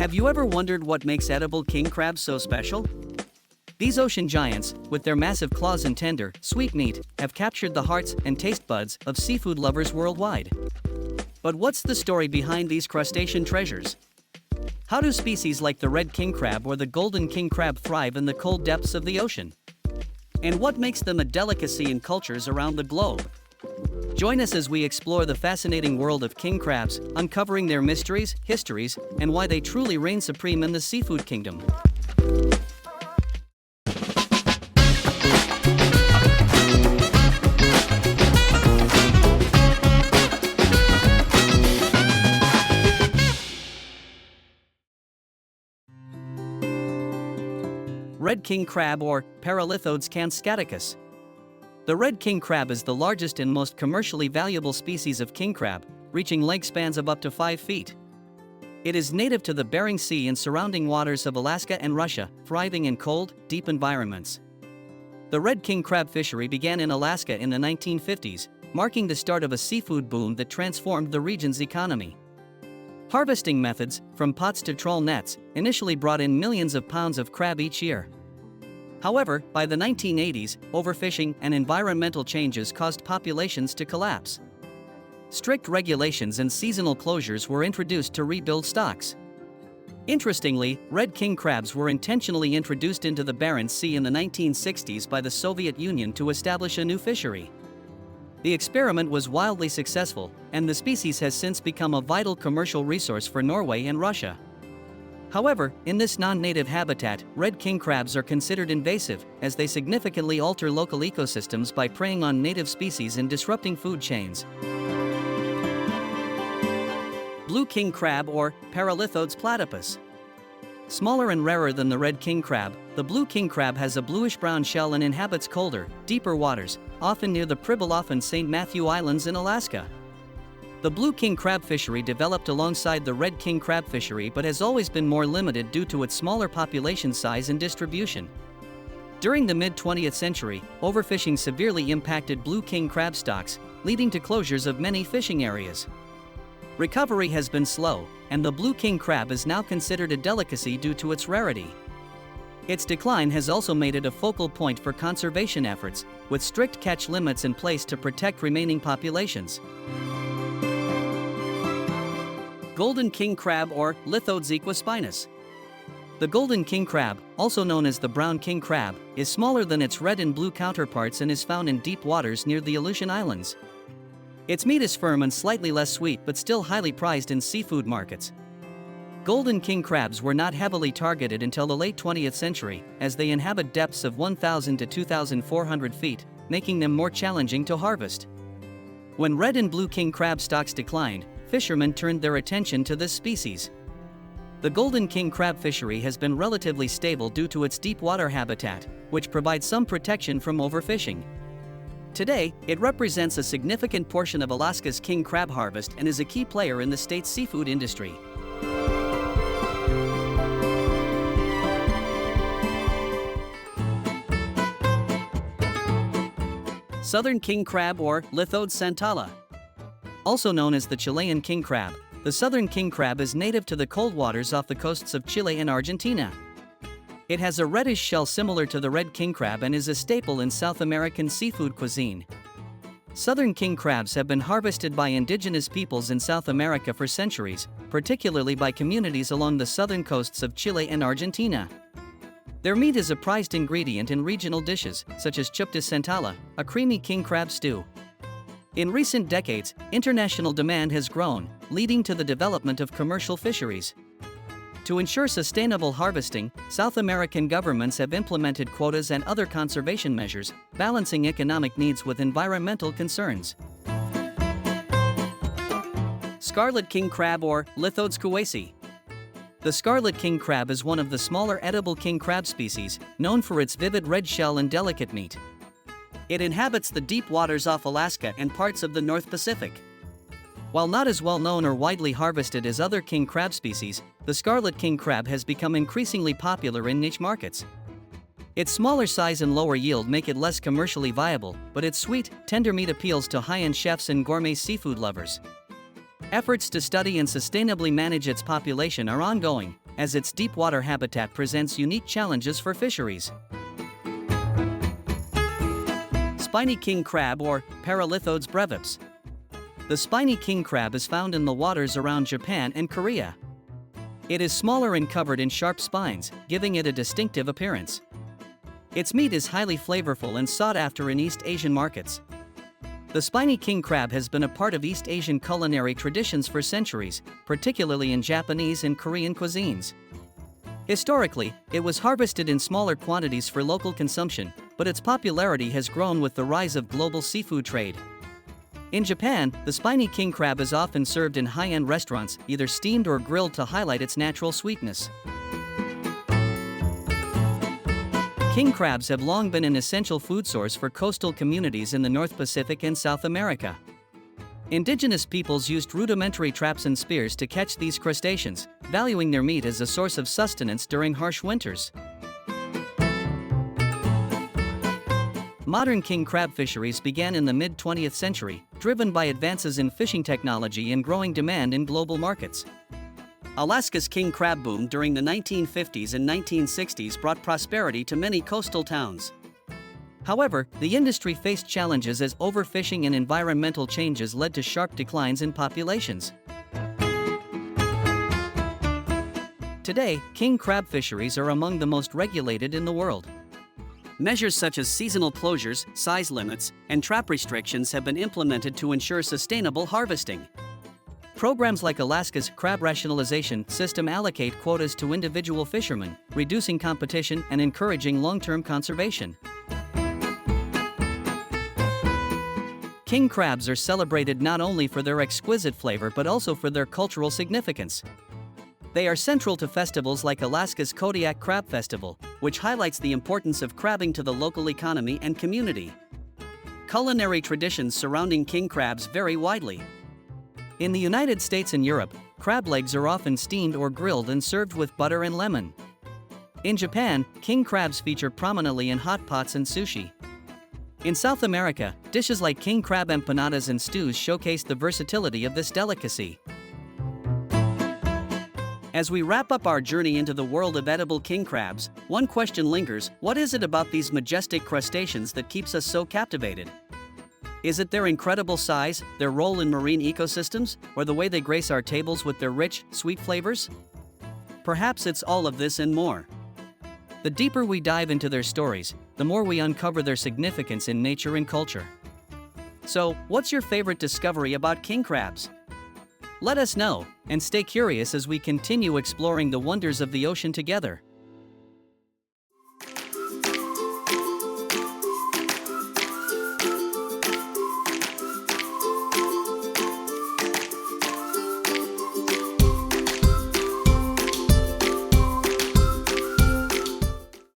Have you ever wondered what makes edible king crabs so special? These ocean giants, with their massive claws and tender, sweet meat, have captured the hearts and taste buds of seafood lovers worldwide. But what's the story behind these crustacean treasures? How do species like the red king crab or the golden king crab thrive in the cold depths of the ocean? And what makes them a delicacy in cultures around the globe? Join us as we explore the fascinating world of king crabs, uncovering their mysteries, histories, and why they truly reign supreme in the seafood kingdom. Red king crab or Paralithodes canscaticus. The red king crab is the largest and most commercially valuable species of king crab, reaching leg spans of up to 5 feet. It is native to the Bering Sea and surrounding waters of Alaska and Russia, thriving in cold, deep environments. The red king crab fishery began in Alaska in the 1950s, marking the start of a seafood boom that transformed the region's economy. Harvesting methods, from pots to trawl nets, initially brought in millions of pounds of crab each year. However, by the 1980s, overfishing and environmental changes caused populations to collapse. Strict regulations and seasonal closures were introduced to rebuild stocks. Interestingly, red king crabs were intentionally introduced into the Barents Sea in the 1960s by the Soviet Union to establish a new fishery. The experiment was wildly successful, and the species has since become a vital commercial resource for Norway and Russia. However, in this non-native habitat, red king crabs are considered invasive, as they significantly alter local ecosystems by preying on native species and disrupting food chains. Blue king crab or Paralithodes platypus. Smaller and rarer than the red king crab, the blue king crab has a bluish-brown shell and inhabits colder, deeper waters, often near the Pribilof and St. Matthew Islands in Alaska. The blue king crab fishery developed alongside the red king crab fishery but has always been more limited due to its smaller population size and distribution. During the mid-20th century, overfishing severely impacted blue king crab stocks, leading to closures of many fishing areas. Recovery has been slow, and the blue king crab is now considered a delicacy due to its rarity. Its decline has also made it a focal point for conservation efforts, with strict catch limits in place to protect remaining populations. Golden king crab or Lithodes equispinus. The golden king crab, also known as the brown king crab, is smaller than its red and blue counterparts and is found in deep waters near the Aleutian Islands. Its meat is firm and slightly less sweet but still highly prized in seafood markets. Golden king crabs were not heavily targeted until the late 20th century, as they inhabit depths of 1,000 to 2,400 feet, making them more challenging to harvest. When red and blue king crab stocks declined, fishermen turned their attention to this species. The golden king crab fishery has been relatively stable due to its deep water habitat, which provides some protection from overfishing. Today, it represents a significant portion of Alaska's king crab harvest and is a key player in the state's seafood industry. Southern king crab or Lithodes santala. Also known as the Chilean king crab, the southern king crab is native to the cold waters off the coasts of Chile and Argentina. It has a reddish shell similar to the red king crab and is a staple in South American seafood cuisine. Southern king crabs have been harvested by indigenous peoples in South America for centuries, particularly by communities along the southern coasts of Chile and Argentina. Their meat is a prized ingredient in regional dishes, such as chup de santala, a creamy king crab stew. In recent decades, international demand has grown, leading to the development of commercial fisheries. To ensure sustainable harvesting, South American governments have implemented quotas and other conservation measures, balancing economic needs with environmental concerns. Scarlet king crab or Lithodes kuwaisi. The scarlet king crab is one of the smaller edible king crab species, known for its vivid red shell and delicate meat. It inhabits the deep waters off Alaska and parts of the North Pacific. While not as well known or widely harvested as other king crab species, the scarlet king crab has become increasingly popular in niche markets. Its smaller size and lower yield make it less commercially viable, but its sweet, tender meat appeals to high-end chefs and gourmet seafood lovers. Efforts to study and sustainably manage its population are ongoing, as its deep-water habitat presents unique challenges for fisheries. Spiny king crab or Paralithodes brevis. The spiny king crab is found in the waters around Japan and Korea. It is smaller and covered in sharp spines, giving it a distinctive appearance. Its meat is highly flavorful and sought after in East Asian markets. The spiny king crab has been a part of East Asian culinary traditions for centuries, particularly in Japanese and Korean cuisines. Historically, it was harvested in smaller quantities for local consumption, but its popularity has grown with the rise of global seafood trade. In Japan, the spiny king crab is often served in high-end restaurants, either steamed or grilled to highlight its natural sweetness. King crabs have long been an essential food source for coastal communities in the North Pacific and South America. Indigenous peoples used rudimentary traps and spears to catch these crustaceans, valuing their meat as a source of sustenance during harsh winters. Modern king crab fisheries began in the mid-20th century, driven by advances in fishing technology and growing demand in global markets. Alaska's king crab boom during the 1950s and 1960s brought prosperity to many coastal towns. However, the industry faced challenges as overfishing and environmental changes led to sharp declines in populations. Today, king crab fisheries are among the most regulated in the world. Measures such as seasonal closures, size limits, and trap restrictions have been implemented to ensure sustainable harvesting. Programs like Alaska's crab rationalization system allocate quotas to individual fishermen, reducing competition and encouraging long-term conservation. King crabs are celebrated not only for their exquisite flavor but also for their cultural significance. They are central to festivals like Alaska's Kodiak Crab Festival, which highlights the importance of crabbing to the local economy and community. Culinary traditions surrounding king crabs vary widely. In the United States and Europe, crab legs are often steamed or grilled and served with butter and lemon. In Japan, king crabs feature prominently in hot pots and sushi. In South America, dishes like king crab empanadas and stews showcase the versatility of this delicacy. As we wrap up our journey into the world of edible king crabs, one question lingers: what is it about these majestic crustaceans that keeps us so captivated? Is it their incredible size, their role in marine ecosystems, or the way they grace our tables with their rich, sweet flavors? Perhaps it's all of this and more. The deeper we dive into their stories, the more we uncover their significance in nature and culture. So, what's your favorite discovery about king crabs? Let us know, and stay curious as we continue exploring the wonders of the ocean together.